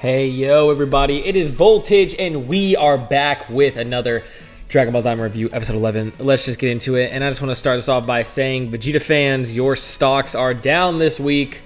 Hey, yo, everybody, it is Voltage, and we are back with another Dragon Ball DAIMA review, episode 11. Let's just get into it, and I just want to start this off by saying, Vegeta fans, your stocks are down this week.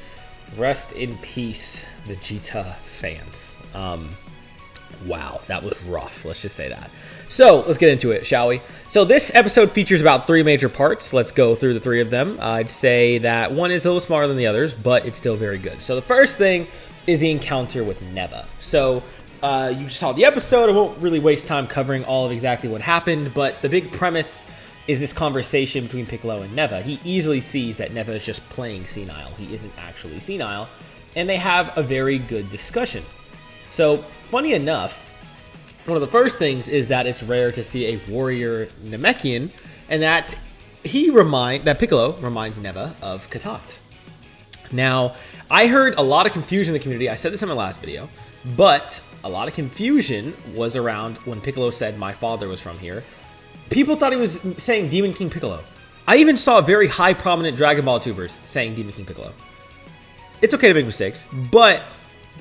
Rest in peace, Vegeta fans. Wow, that was rough, let's just say that. So, let's get into it, shall we? So, this episode features about 3 major parts. Let's go through the 3 of them. I'd say that one is a little smaller than the others, but it's still very good. So, the first thing is the encounter with Neva. So you saw the episode. I won't really waste time covering all of exactly what happened, but the big premise is this conversation between Piccolo and Neva. He easily sees that Neva is just playing senile. He isn't actually senile, and they have a very good discussion. So funny enough, one of the first things is that it's rare to see a warrior Namekian, and that Piccolo reminds Neva of Katats. Now, I heard a lot of confusion in the community. I said this in my last video, but a lot of confusion was around when Piccolo said my father was from here. People thought he was saying Demon King Piccolo. I even saw very high prominent Dragon Ball tubers saying Demon King Piccolo. It's okay to make mistakes, but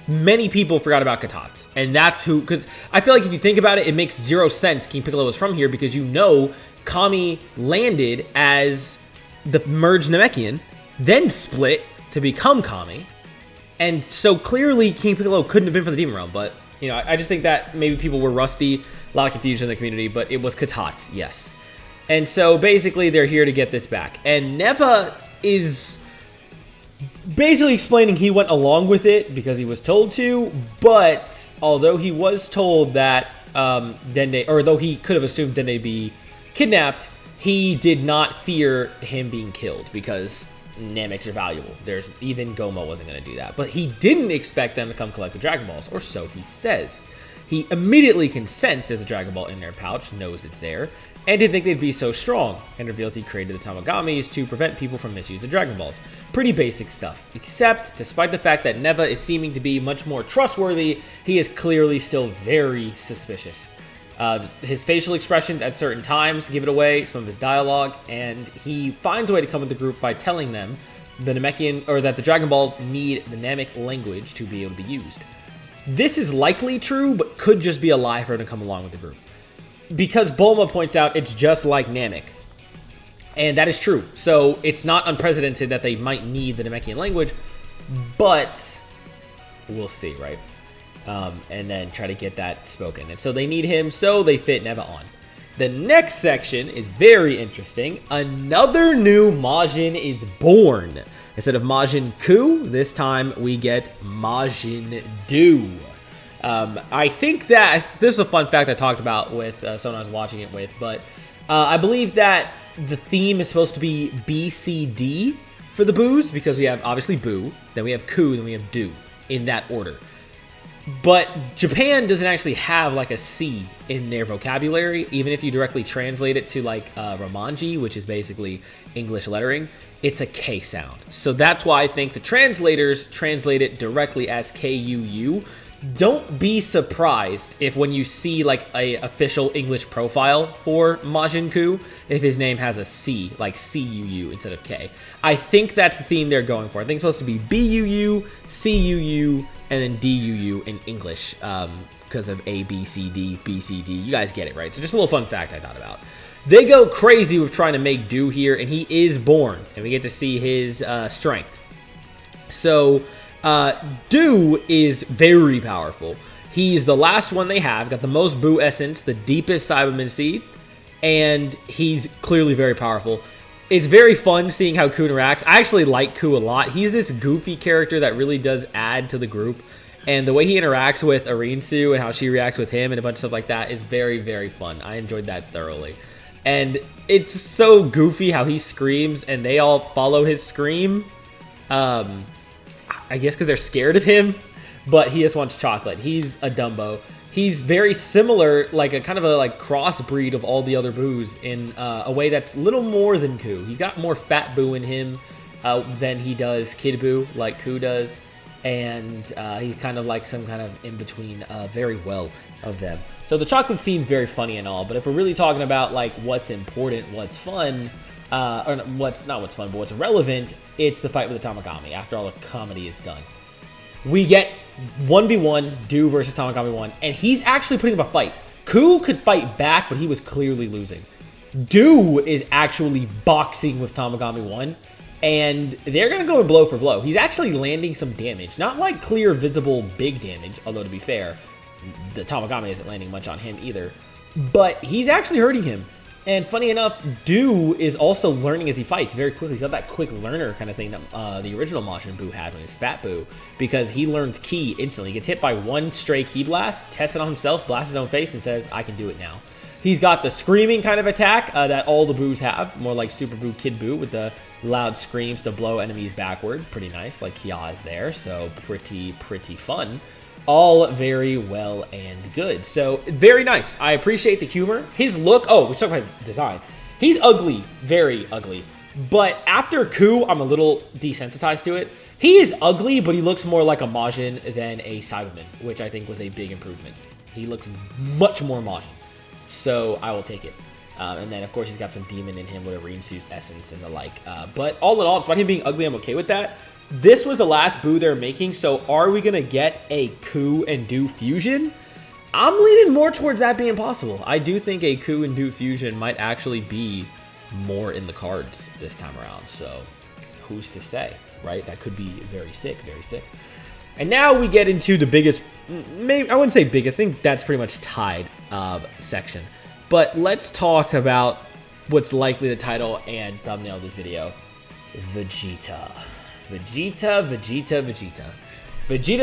many people forgot about Katats. And that's who, because I feel like if you think about it, it makes zero sense King Piccolo was from here, because you know Kami landed as the merged Namekian, then split to become Kami, and so clearly King Piccolo couldn't have been from the Demon Realm. But you know, I just think that maybe people were rusty, a lot of confusion in the community, but it was Katats, yes. And so basically they're here to get this back, and Neva is basically explaining he went along with it because he was told to, but although he was told that Dende, or though he could have assumed Dende be kidnapped, he did not fear him being killed because Nameks are valuable. Even Goma wasn't going to do that. But he didn't expect them to come collect the Dragon Balls, or so he says. He immediately can sense there's a Dragon Ball in their pouch, knows it's there, and didn't think they'd be so strong, and reveals he created the Tagamis to prevent people from misusing Dragon Balls. Pretty basic stuff, except despite the fact that Neva is seeming to be much more trustworthy, he is clearly still very suspicious. His facial expressions at certain times give it away, some of his dialogue, and he finds a way to come with the group by telling them the Namekian, or that the Dragon Balls need the Namek language to be able to be used. This is likely true, but could just be a lie for him to come along with the group, because Bulma points out it's just like Namek, and that is true. So it's not unprecedented that they might need the Namekian language, but we'll see, right? And then try to get that spoken. And so they need him, so they fit Neva on. The next section is very interesting. Another new Majin is born. Instead of Majin Ku, this time we get Majin Do. I think that, this is a fun fact I talked about with someone I was watching it with, but I believe that the theme is supposed to be BCD for the Boos, because we have obviously Boo, then we have Ku, then we have Do, in that order. But Japan doesn't actually have like a C in their vocabulary. Even if you directly translate it to like Romanji, which is basically English lettering, it's a K sound. So that's why I think the translators translate it directly as K-U-U. Don't be surprised if when you see like a official English profile for Majin Ku, if his name has a C, like C-U-U instead of K. I think that's the theme they're going for. I think it's supposed to be B-U-U, C-U-U, and then D-U-U in English, because of A, B, C, D, B, C, D. You guys get it, right? So just a little fun fact I thought about. They go crazy with trying to make Do here, and he is born, and we get to see his strength. So Do is very powerful. He's the last one they have, got the most Boo essence, the deepest Cyberman seed, and he's clearly very powerful. It's very fun seeing how Ku interacts. I actually like Ku a lot. He's this goofy character that really does add to the group. And the way he interacts with Arinsu and how she reacts with him and a bunch of stuff like that is very, very fun. I enjoyed that thoroughly. And it's so goofy how he screams and they all follow his scream. I guess because they're scared of him. But he just wants chocolate. He's a Dumbo. He's very similar, like a kind of a crossbreed of all the other Boos in a way that's little more than Ku. He's got more Fat Boo in him than he does Kid Boo, like Ku does. And he's kind of like some kind of in-between very well of them. So the chocolate scene's very funny and all, but if we're really talking about like what's important, what's fun, or what's not what's fun, but what's relevant, it's the fight with the Tagami after all the comedy is done. We get 1v1, Do versus Tamagami 1, and he's actually putting up a fight. Ku could fight back, but he was clearly losing. Do is actually boxing with Tamagami 1, and they're going to go blow for blow. He's actually landing some damage. Not like clear, visible, big damage, although to be fair, the Tamagami isn't landing much on him either. But he's actually hurting him. And funny enough, Do is also learning as he fights very quickly. He's got that quick learner kind of thing that the original Majin Buu had when he was Fat Buu, because he learns ki instantly. He gets hit by one stray ki blast, tests it on himself, blasts his own face, and says, I can do it now. He's got the screaming kind of attack that all the Boos have, more like Super Buu, Kid Buu, with the loud screams to blow enemies backward. Pretty nice, like Kia is there, so pretty fun. All very well and good. So, very nice. I appreciate the humor. His look, oh, we talked about his design. He's ugly, very ugly. But after Ku, I'm a little desensitized to it. He is ugly, but he looks more like a Majin than a Cyberman, which I think was a big improvement. He looks much more Majin. So, I will take it. And then, of course, he's got some demon in him with a Rinsu's essence and the like. But all in all, despite him being ugly, I'm okay with that. This was the last Buu they're making, so are we going to get a Ku and Do fusion? I'm leaning more towards that being possible. I do think a Ku and Do fusion might actually be more in the cards this time around, so who's to say, right? That could be very sick, very sick. And now we get into the biggest, maybe I wouldn't say biggest, I think that's pretty much tied section. But let's talk about what's likely the title and thumbnail of this video, Vegeta. Vegeta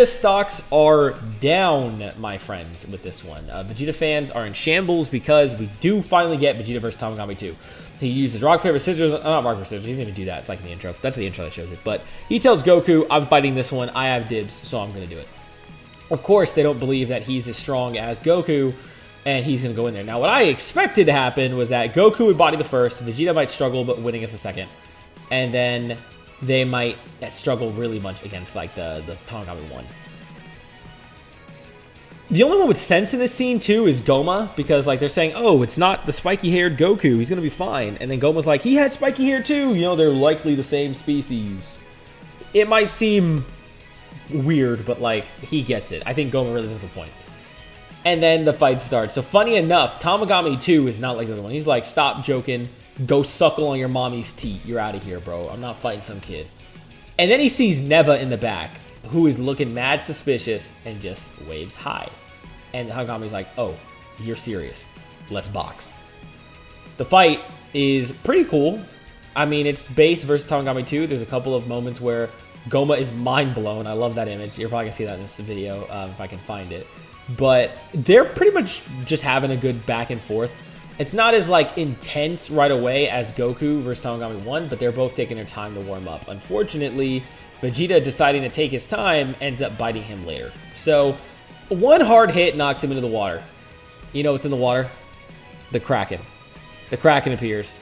stocks are down, my friends, with this one. Vegeta fans are in shambles because we do finally get Vegeta versus Tamagami 2. He uses rock, paper, scissors. Not rock, paper, scissors. He didn't even do that. It's like in the intro. That's the intro that shows it. But he tells Goku, I'm fighting this one. I have dibs, so I'm going to do it. Of course, they don't believe that he's as strong as Goku, and he's going to go in there. Now, what I expected to happen was that Goku would body the first. Vegeta might struggle, but winning is the second. And then they might struggle really much against like the Tagami one. The only one with sense in this scene too is Goma, because like they're saying, oh, it's not the spiky-haired Goku, he's gonna be fine. And then Goma's like, he had spiky hair too, you know, they're likely the same species. It might seem weird, but like he gets it. I think Goma really does have a point. And then the fight starts. So funny enough, Tamagami 2 is not like the other one. He's like, stop joking. Go suckle on your mommy's teeth. You're out of here, bro. I'm not fighting some kid. And then he sees Neva in the back, who is looking mad suspicious and just waves hi. And Tagami's like, oh, you're serious. Let's box. The fight is pretty cool. I mean, it's base versus Tagami 2. There's a couple of moments where Goma is mind blown. I love that image. You're probably going to see that in this video if I can find it. But they're pretty much just having a good back and forth. It's not as like intense right away as Goku versus Tamagami 1, but they're both taking their time to warm up. Unfortunately, Vegeta deciding to take his time ends up biting him later. So one hard hit knocks him into the water. You know what's in the water? The Kraken. The Kraken appears,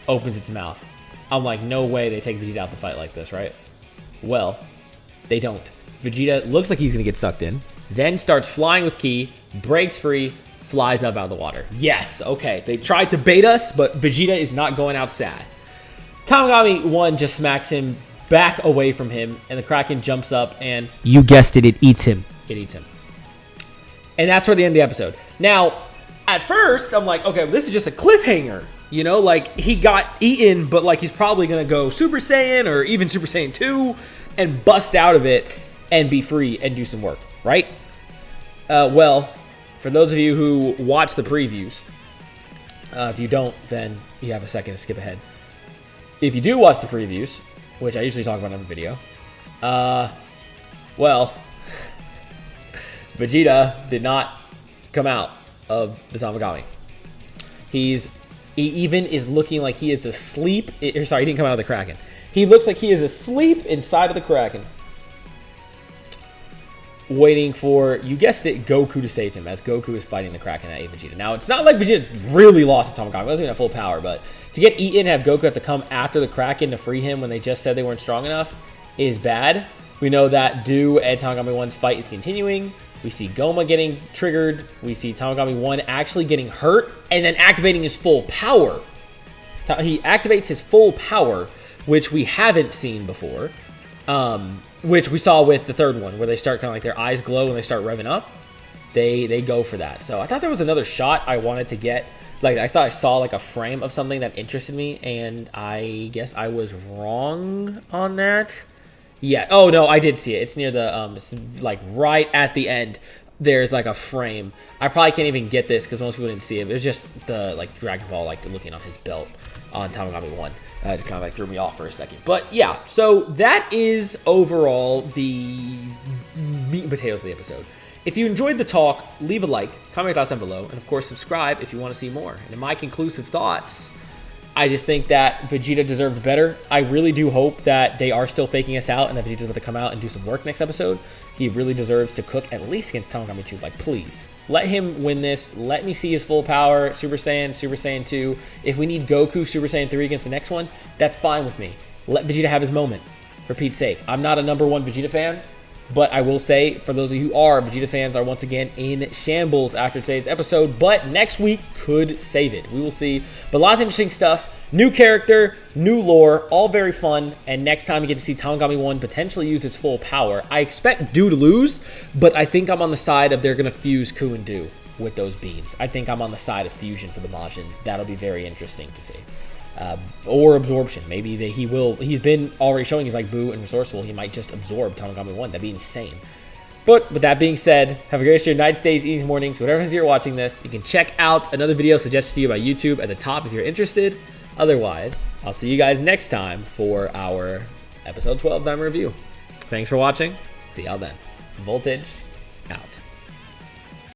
opens its mouth. I'm like, no way they take Vegeta out the fight like this, right? Well, they don't. Vegeta looks like he's going to get sucked in, then starts flying with Ki, breaks free, flies up out of the water. Yes, okay. They tried to bait us, but Vegeta is not going out sad. Tamagami 1 just smacks him back away from him, and the Kraken jumps up, and you guessed it, it eats him. It eats him. And that's where the end of the episode. Now, at first, I'm like, okay, well, this is just a cliffhanger. You know, like, he got eaten, but, like, he's probably going to go Super Saiyan or even Super Saiyan 2 and bust out of it and be free and do some work, right? Well, for those of you who watch the previews, if you don't, then you have a second to skip ahead. If you do watch the previews, which I usually talk about in every video, well, Vegeta did not come out of the Tamagami. He even is looking like he is asleep. Sorry, he didn't come out of the Kraken. He looks like he is asleep inside of the Kraken, waiting for, you guessed it, Goku to save him, as Goku is fighting the Kraken at Vegeta. Now, it's not like Vegeta really lost to Tamagami. He wasn't even at full power, but to get eaten and have Goku have to come after the Kraken to free him when they just said they weren't strong enough is bad. We know that Do and Tamagami 1's fight is continuing. We see Goma getting triggered. We see Tamagami 1 actually getting hurt and then activating his full power. He activates his full power, which we haven't seen before. which we saw with the third one, where they start kind of like their eyes glow when they start revving up. They go for that. So I thought there was another shot I wanted to get. Like, I thought I saw like a frame of something that interested me, and I guess I was wrong on that. Yeah. Oh no, I did see it. It's near the it's like right at the end. There's like a frame. I probably can't even get this because most people didn't see it. It was just the like Dragon Ball like looking on his belt on Tagami 1. It just kind of like threw me off for a second. But yeah, so that is overall the meat and potatoes of the episode. If you enjoyed the talk, leave a like, comment your thoughts down below, and of course subscribe if you want to see more. And in my conclusive thoughts, I just think that Vegeta deserved better. I really do hope that they are still faking us out and that Vegeta's about to come out and do some work next episode. He really deserves to cook at least against Tagami 2. Like, please, let him win this. Let me see his full power, Super Saiyan 2. If we need Goku Super Saiyan 3 against the next one, that's fine with me. Let Vegeta have his moment, for Pete's sake. I'm not a #1 Vegeta fan, but I will say, for those of you who are, Vegeta fans are once again in shambles after today's episode, but next week could save it. We will see. But lots of interesting stuff. New character, new lore, all very fun. And next time we get to see Tagami 1 potentially use its full power. I expect Do to lose, but I think I'm on the side of they're going to fuse Ku and Do with those beans. I think I'm on the side of fusion for the Majins. That'll be very interesting to see. Or absorption. Maybe he's been already showing he's like Boo and resourceful. He might just absorb Tagami 1. That'd be insane. But with that being said, have a great rest of your nights, days, evenings, mornings, whatever it is you're watching this. You can check out another video suggested to you by YouTube at the top if you're interested. Otherwise, I'll see you guys next time for our episode 12 DAIMA review. Thanks for watching. See y'all then. Voltage out.